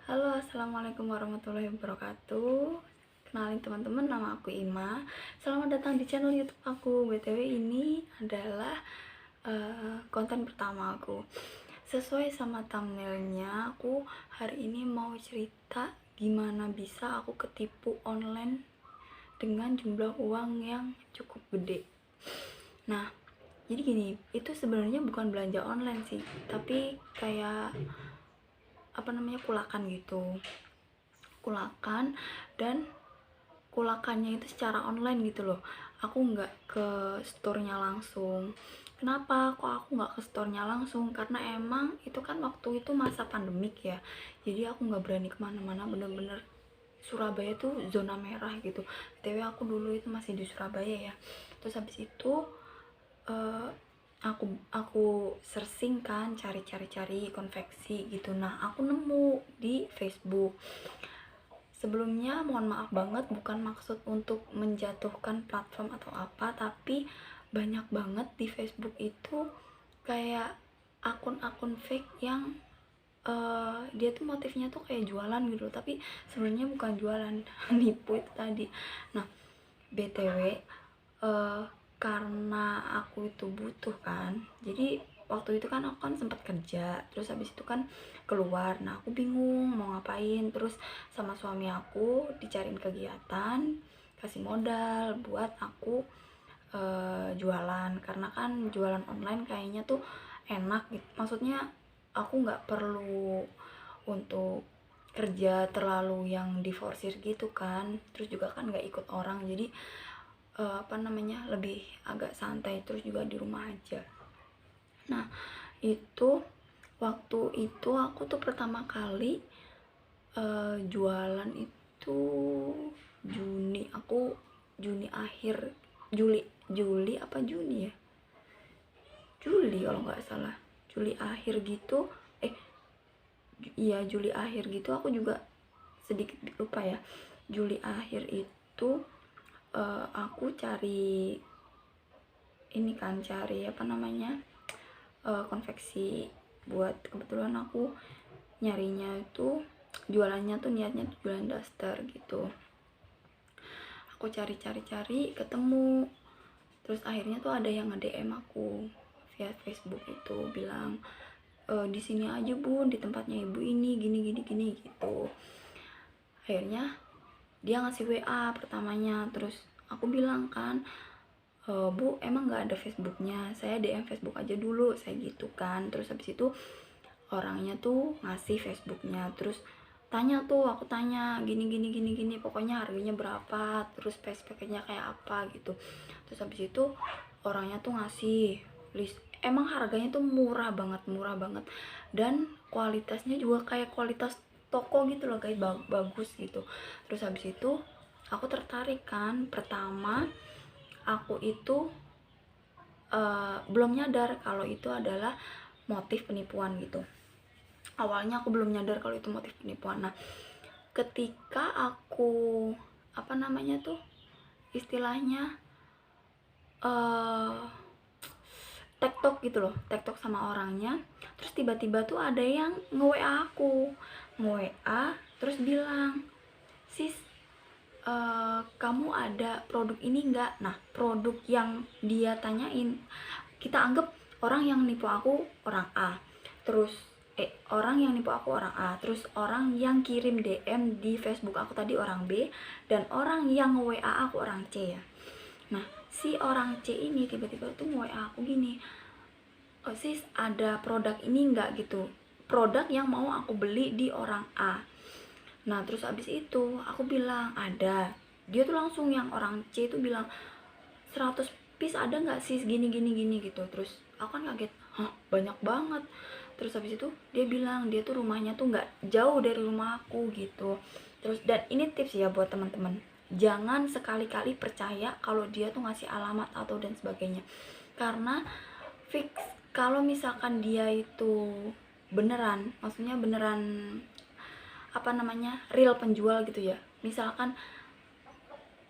Halo, assalamualaikum warahmatullahi wabarakatuh. Kenalin teman-teman, nama aku Ima. Selamat datang di channel YouTube aku. BTW ini adalah konten pertama aku. Sesuai sama thumbnailnya, aku hari ini mau cerita gimana bisa aku ketipu online dengan jumlah uang yang cukup gede. Nah, jadi gini, itu sebenarnya bukan belanja online sih, tapi kayak kulakan gitu. Kulakan, dan kulakannya itu secara online gitu loh. Aku nggak ke store-nya langsung. Kenapa kok aku nggak ke store-nya langsung? Karena emang itu kan waktu itu masa pandemik ya, jadi aku nggak berani kemana-mana. Bener-bener Surabaya tuh zona merah gitu. TW aku dulu itu masih di Surabaya ya. Terus habis itu eh, aku searching kan, cari konveksi gitu. Nah, aku nemu di Facebook. Sebelumnya mohon maaf banget, bukan maksud untuk menjatuhkan platform atau apa, tapi banyak banget di Facebook itu kayak akun-akun fake yang dia tuh motifnya tuh kayak jualan gitu, tapi sebenarnya bukan jualan. Nipu itu tadi. Nah, BTW, karena aku itu butuh kan, jadi waktu itu kan aku kan sempat kerja, terus habis itu kan keluar. Nah, aku bingung mau ngapain, terus sama suami aku dicariin kegiatan, kasih modal buat aku jualan. Karena kan jualan online kayaknya tuh enak gitu, maksudnya aku nggak perlu untuk kerja terlalu yang diforsir gitu kan, terus juga kan nggak ikut orang, jadi lebih agak santai, terus juga di rumah aja. Nah, itu waktu itu aku tuh pertama kali jualan itu Juni akhir, Juli apa Juni ya, Juli kalau nggak salah, Juli akhir gitu. Iya, Juli akhir gitu. Aku juga sedikit lupa ya. Juli akhir itu aku cari ini kan, cari konveksi buat, kebetulan aku nyarinya itu jualannya tuh niatnya tuh jualan daster gitu. Aku cari ketemu, terus akhirnya tuh ada yang nge-DM aku via Facebook itu, bilang di sini aja bun, di tempatnya ibu ini gini gitu. Akhirnya dia ngasih WA pertamanya, terus aku bilang kan, Bu, emang nggak ada Facebooknya, saya DM Facebook aja dulu, saya gitu kan. Terus habis itu orangnya tuh ngasih Facebooknya, terus aku tanya gini, pokoknya harganya berapa, terus spek-speknya kayak apa gitu. Terus habis itu orangnya tuh ngasih list, emang harganya tuh murah banget, dan kualitasnya juga kayak kualitas toko gitu loh guys, bagus gitu. Terus habis itu aku tertarik kan. Pertama aku itu belum nyadar kalau itu adalah motif penipuan gitu. Awalnya aku belum nyadar kalau itu motif penipuan. Nah, ketika aku istilahnya uh, tektok gitu loh, tektok sama orangnya, terus tiba-tiba tuh ada yang nge-WA aku, nge-WA terus bilang, sis, kamu ada produk ini enggak? Nah, produk yang dia tanyain, kita anggap orang yang nipu aku orang A, terus orang yang nipu aku orang A, terus orang yang kirim DM di Facebook aku tadi orang B, dan orang yang WA aku orang C ya. Nah, si orang C ini tiba-tiba tuh WA aku gini, oh, sis ada produk ini enggak gitu, produk yang mau aku beli di orang A. Nah, terus abis itu aku bilang ada. Dia tuh langsung, yang orang C itu bilang 100 piece ada nggak sih, gini gitu. Terus aku kan kaget, hah, banyak banget. Terus habis itu dia bilang dia tuh rumahnya tuh nggak jauh dari rumah aku gitu. Terus, dan ini tips ya buat teman-teman, jangan sekali-kali percaya kalau dia tuh ngasih alamat atau dan sebagainya. Karena fix kalau misalkan dia itu beneran, maksudnya beneran real penjual gitu ya, misalkan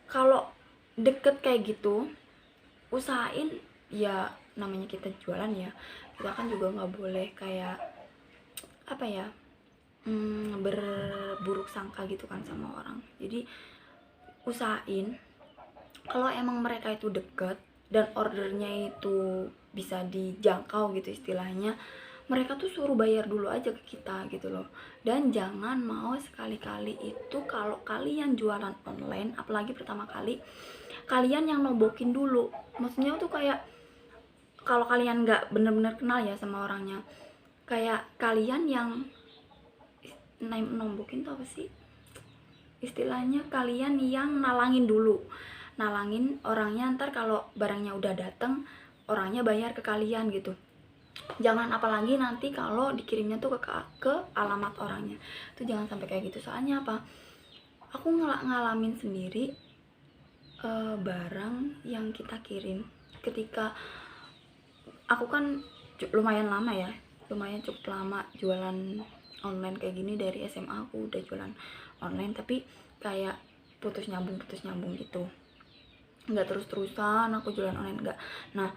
kalau deket kayak gitu, usahain ya, namanya kita jualan ya, kita kan juga nggak boleh kayak berburuk sangka gitu kan sama orang. Jadi usahain kalau emang mereka itu deket dan ordernya itu bisa dijangkau gitu istilahnya, mereka tuh suruh bayar dulu aja ke kita gitu loh. Dan jangan mau sekali-kali itu kalau kalian jualan online, apalagi pertama kali, kalian yang nombokin dulu. Maksudnya tuh kayak kalau kalian nggak bener-bener kenal ya sama orangnya, kayak kalian yang nombokin tuh apa sih istilahnya, kalian yang nalangin dulu, nalangin orangnya. Ntar kalau barangnya udah dateng, orangnya bayar ke kalian gitu. Jangan apalagi nanti kalau dikirimnya tuh ke alamat orangnya, tuh jangan sampai kayak gitu. Soalnya apa, aku ngalamin sendiri barang yang kita kirim ketika aku kan lumayan lama ya, lumayan cukup lama jualan online kayak gini. Dari SMA aku udah jualan online, tapi kayak putus nyambung gitu, nggak terus-terusan aku jualan online, nggak. Nah,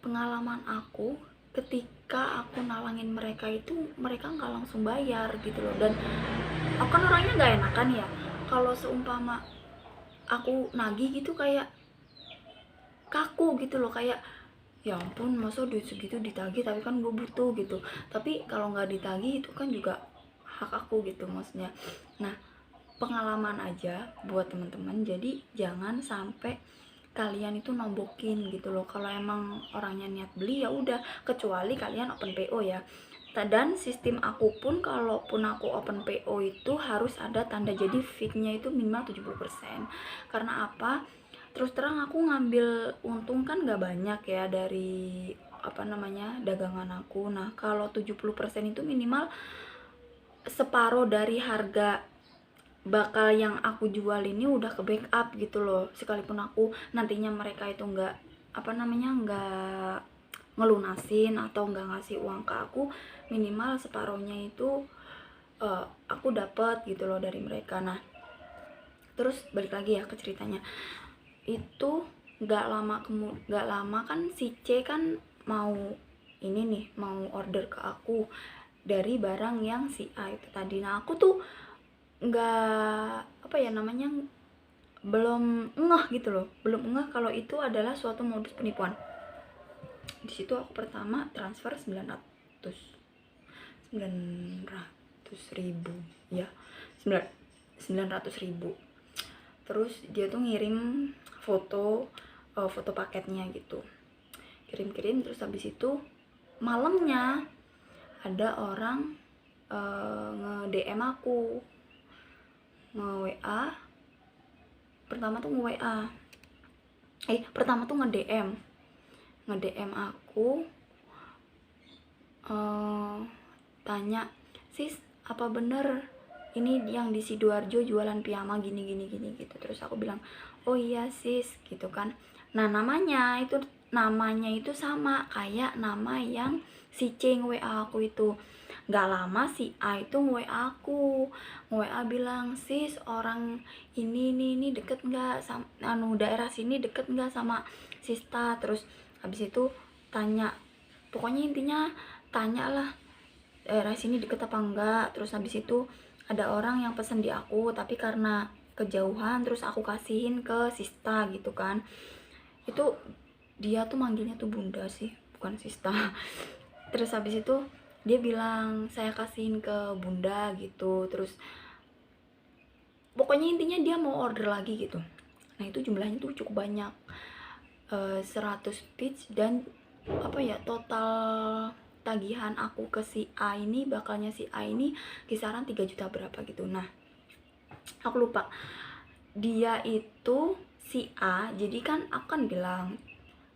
pengalaman aku ketika aku nalangin mereka itu, mereka nggak langsung bayar gitu loh. Dan aku kan orangnya nggak enakan ya, kalau seumpama aku nagih gitu kayak kaku gitu loh, kayak ya ampun masa duit segitu ditagih, tapi kan gue butuh gitu. Tapi kalau nggak ditagih itu kan juga hak aku gitu maksudnya. Nah, pengalaman aja buat teman-teman, jadi jangan sampai kalian itu nombokin gitu loh. Kalau emang orangnya niat beli ya udah, kecuali kalian open PO ya. Dan sistem aku pun, kalaupun aku open PO itu harus ada tanda jadi fee-nya itu minimal 70%. Karena apa, terus terang aku ngambil untung kan gak banyak ya dari dagangan aku. Nah, kalau 70% itu minimal separuh dari harga bakal yang aku jual ini udah ke backup gitu loh. Sekalipun aku nantinya mereka itu nggak ngelunasin atau nggak ngasih uang ke aku, minimal separuhnya itu aku dapet gitu loh dari mereka. Nah, terus balik lagi ya ke ceritanya. Itu nggak lama kan si C kan mau order ke aku dari barang yang si A itu tadi. Nah, aku tuh nggak belum ngeh gitu loh, belum ngeh kalau itu adalah suatu modus penipuan. Di situ aku pertama transfer 900.000 ya, 900.000. Terus dia tuh ngirim foto paketnya gitu, kirim. Terus habis itu malamnya ada orang nge-DM aku, nge-WA. Pertama tuh nge-DM aku, tanya, "Sis, apa bener ini yang di Sidoarjo jualan piyama gini gitu?" Terus aku bilang, "Oh iya sis," gitu kan. Nah, namanya itu sama kayak nama yang si C nge-WA aku itu. Gak lama si A itu nge-WA aku, nge-WA bilang, "Sis, orang ini deket gak daerah sini deket gak sama Sista?" Terus habis itu tanya, pokoknya intinya tanya lah daerah sini deket apa enggak. Terus habis itu ada orang yang pesen di aku, tapi karena kejauhan terus aku kasihin ke Sista gitu kan. Itu dia tuh manggilnya tuh Bunda sih, bukan Sista. Terus habis itu dia bilang saya kasihin ke Bunda gitu. Terus pokoknya intinya dia mau order lagi gitu. Nah, itu jumlahnya tuh cukup banyak, 100 pitch. Dan total tagihan aku ke si A ini, bakalnya si A ini kisaran 3 juta berapa gitu. Nah, aku lupa. Dia itu si A, jadi kan aku kan bilang,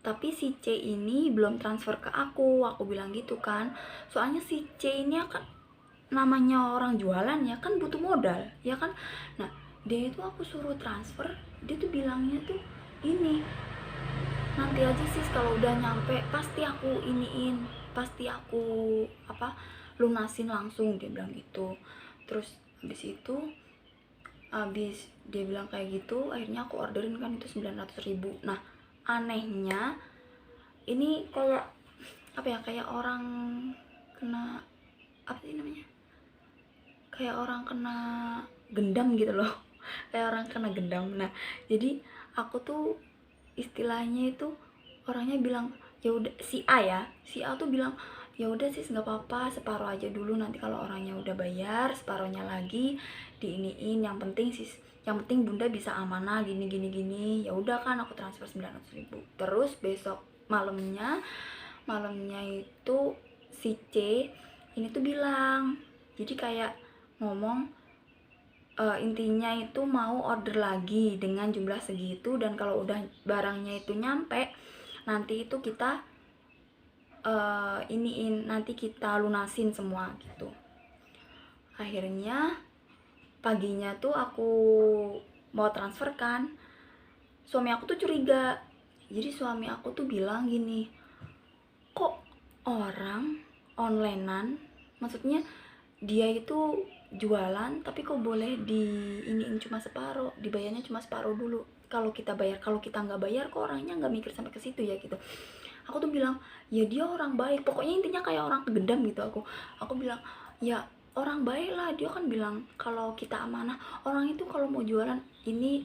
tapi si C ini belum transfer ke aku bilang gitu kan. Soalnya si C ini kan namanya orang jualan ya kan butuh modal ya kan. Nah, dia itu aku suruh transfer, dia tuh bilangnya tuh ini, "Nanti aja sis, kalau udah nyampe pasti aku lunasin langsung," dia bilang gitu. Terus habis dia bilang kayak gitu, akhirnya aku orderin kan itu 900.000. Nah, anehnya ini kayak orang kena kayak orang kena gendam gitu loh. Kayak orang kena gendam. Nah jadi aku tuh istilahnya itu orangnya bilang ya udah, si A tuh bilang ya udah sis nggak apa-apa, separuh aja dulu, nanti kalau orangnya udah bayar separuhnya lagi diiniin, yang penting sis, yang penting bunda bisa amanah gini gini gini. Ya udah kan aku transfer 900.000. Terus besok malamnya itu si C ini tuh bilang, jadi kayak ngomong, intinya itu mau order lagi dengan jumlah segitu, dan kalau udah barangnya itu nyampe nanti itu kita nanti kita lunasin semua gitu. Akhirnya paginya tuh aku mau transfer kan, suami aku tuh curiga. Jadi suami aku tuh bilang gini, kok orang onlinean, maksudnya dia itu jualan tapi kok boleh diiniin cuma separuh, dibayarnya cuma separuh dulu kalau kita bayar, kalau kita nggak bayar kok orangnya nggak mikir sampai ke situ ya gitu. Aku tuh bilang ya dia orang baik, pokoknya intinya kayak orang kegendam gitu. Aku bilang ya orang baik lah, dia kan bilang kalau kita amanah. Orang itu kalau mau jualan, ini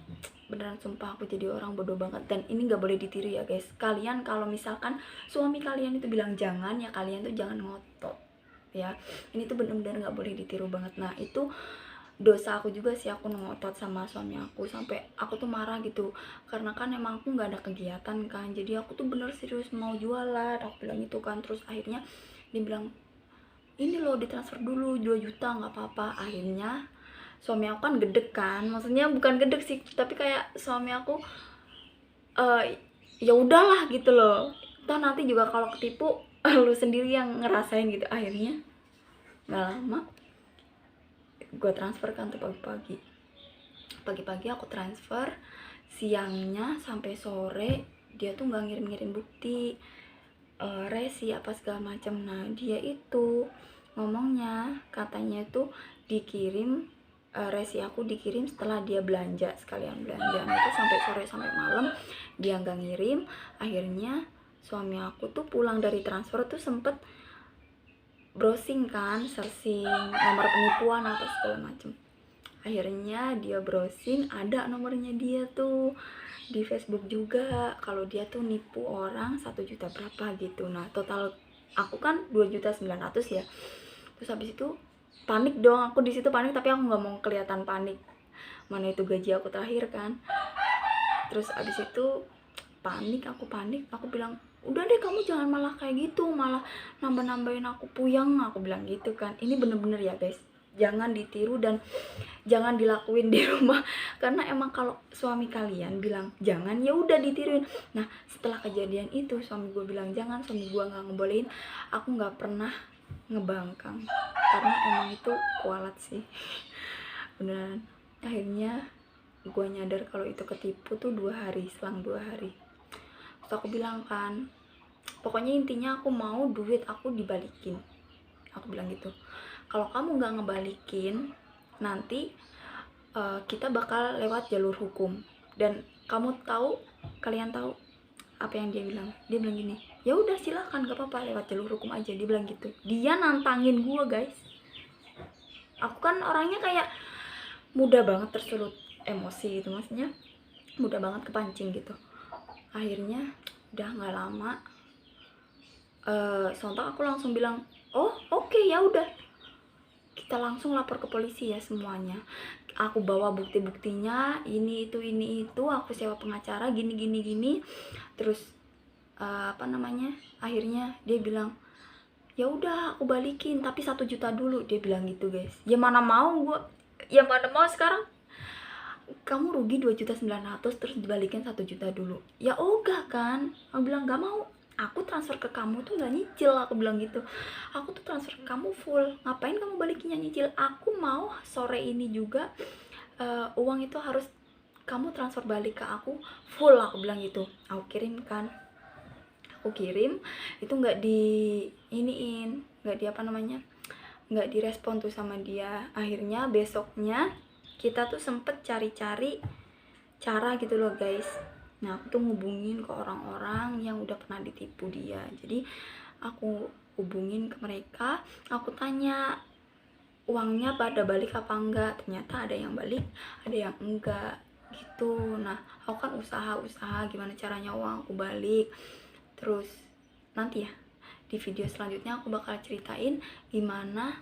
beneran sumpah aku jadi orang bodoh banget, dan ini nggak boleh ditiru ya guys. Kalian kalau misalkan suami kalian itu bilang jangan, ya kalian tuh jangan ngotot ya. Ini tuh bener-bener nggak boleh ditiru banget. Nah itu dosa aku juga sih, aku ngotot sama suami aku sampai aku tuh marah gitu, karena kan emang aku nggak ada kegiatan kan, jadi aku tuh bener serius mau jualan, aku bilang gitu kan. Terus akhirnya dia bilang ini loh ditransfer dulu 2 juta nggak apa-apa. Akhirnya suami aku kan gedek kan, maksudnya bukan gedek sih, tapi kayak suami aku ya udahlah gitu loh, toh nanti juga kalau ketipu lu sendiri yang ngerasain gitu. Akhirnya nggak lama gue transfer kan tuh pagi-pagi aku transfer, siangnya sampai sore dia tuh nggak ngirim bukti, resi apa segala macam. Nah dia itu ngomongnya katanya itu dikirim, resi aku dikirim setelah dia belanja, sekalian belanja. Nah itu sampai sore sampai malam dia nggak ngirim. Akhirnya suami aku tuh pulang dari transfer tuh sempet browsing kan, searching nomor penipuan apa segala macem. Akhirnya dia browsing, ada nomornya dia tuh di Facebook juga, kalau dia tuh nipu orang 1 juta berapa gitu. Nah total aku kan 2.900.000 ya. Terus habis itu panik dong, aku di situ panik, tapi aku nggak mau kelihatan panik, mana itu gaji aku terakhir kan. Terus habis itu panik, aku bilang udah deh kamu jangan malah kayak gitu, malah nambah-nambahin aku puyeng, aku bilang gitu kan. Ini bener-bener ya guys, jangan ditiru dan jangan dilakuin di rumah, karena emang kalau suami kalian bilang jangan, ya udah ditiruin. Nah setelah kejadian itu suami gue bilang jangan, suami gue nggak ngebolehin, aku nggak pernah ngebangkang karena emang itu kualat sih beneran. Akhirnya gue nyadar kalau itu ketipu tuh selang 2 hari. Terus aku bilang kan, pokoknya intinya aku mau duit aku dibalikin, aku bilang gitu. Kalau kamu nggak ngebalikin nanti kita bakal lewat jalur hukum. Dan kalian tahu apa yang dia bilang? Dia bilang gini, ya udah silakan gak apa-apa lewat jalur hukum aja, dia bilang gitu. Dia nantangin gue guys. Aku kan orangnya kayak mudah banget tersulut emosi gitu, maksudnya mudah banget kepancing gitu. Akhirnya udah nggak lama sontak aku langsung bilang oh oke, ya udah kita langsung lapor ke polisi ya semuanya. Aku bawa bukti-buktinya, ini itu, aku sewa pengacara gini. Terus akhirnya dia bilang ya udah aku balikin tapi 1 juta dulu, dia bilang gitu guys. Ya mana mau sekarang kamu rugi 2.900.000 terus dibalikin 1 juta dulu, ya ogah kan. Aku bilang gak mau, aku transfer ke kamu tuh gak nyicil, aku bilang gitu. Aku tuh transfer ke kamu full, ngapain kamu balikinnya nyicil? Aku mau sore ini juga uang itu harus kamu transfer balik ke aku full, aku bilang gitu. Aku kirim itu nggak nggak direspon tuh sama dia. Akhirnya besoknya kita tuh sempet cari-cari cara gitu loh guys. Nah aku tuh ngubungin ke orang-orang yang udah pernah ditipu dia. Jadi aku hubungin ke mereka, aku tanya uangnya pada balik apa enggak. Ternyata ada yang balik, ada yang enggak gitu. Nah, aku kan usaha gimana caranya uang aku balik. Terus nanti ya di video selanjutnya aku bakal ceritain gimana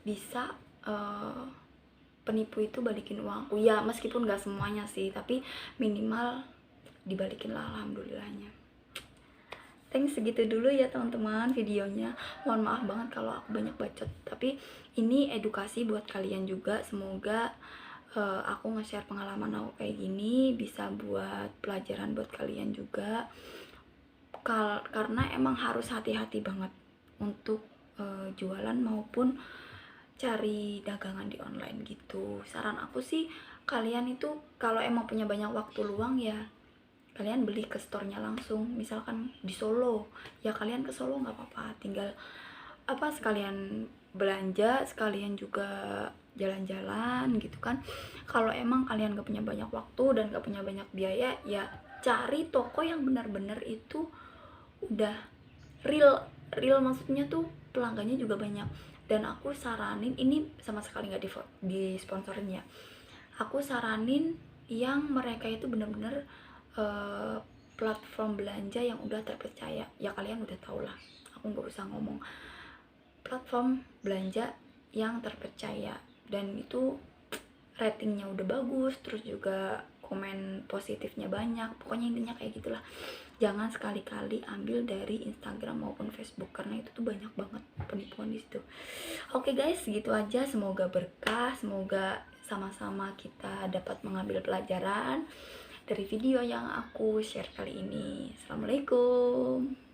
bisa penipu itu balikin uangku ya, meskipun gak semuanya sih, tapi minimal dibalikin lah, alhamdulillahnya. Thanks, segitu dulu ya teman-teman videonya. Mohon maaf banget kalau aku banyak bacot, tapi ini edukasi buat kalian juga. Semoga aku nge-share pengalaman aku kayak gini bisa buat pelajaran buat kalian juga. Karena emang harus hati-hati banget untuk jualan maupun cari dagangan di online gitu. Saran aku sih, kalian itu kalau emang punya banyak waktu luang ya kalian beli ke store-nya langsung. Misalkan di Solo ya kalian ke Solo nggak apa-apa, tinggal sekalian belanja, sekalian juga jalan-jalan gitu kan. Kalau emang kalian gak punya banyak waktu dan gak punya banyak biaya, ya cari toko yang benar-benar itu udah real maksudnya tuh pelanggannya juga banyak. Dan aku saranin, ini sama sekali nggak di sponsorin ya, aku saranin yang mereka itu bener-bener platform belanja yang udah terpercaya. Ya kalian udah tau lah, aku nggak usah ngomong. Platform belanja yang terpercaya dan itu ratingnya udah bagus, terus juga komen positifnya banyak. Pokoknya intinya kayak gitulah. Jangan sekali-kali ambil dari Instagram maupun Facebook karena itu tuh banyak banget penipuan di situ. Oke guys, segitu aja. Semoga berkah, semoga sama-sama kita dapat mengambil pelajaran dari video yang aku share kali ini. Assalamualaikum.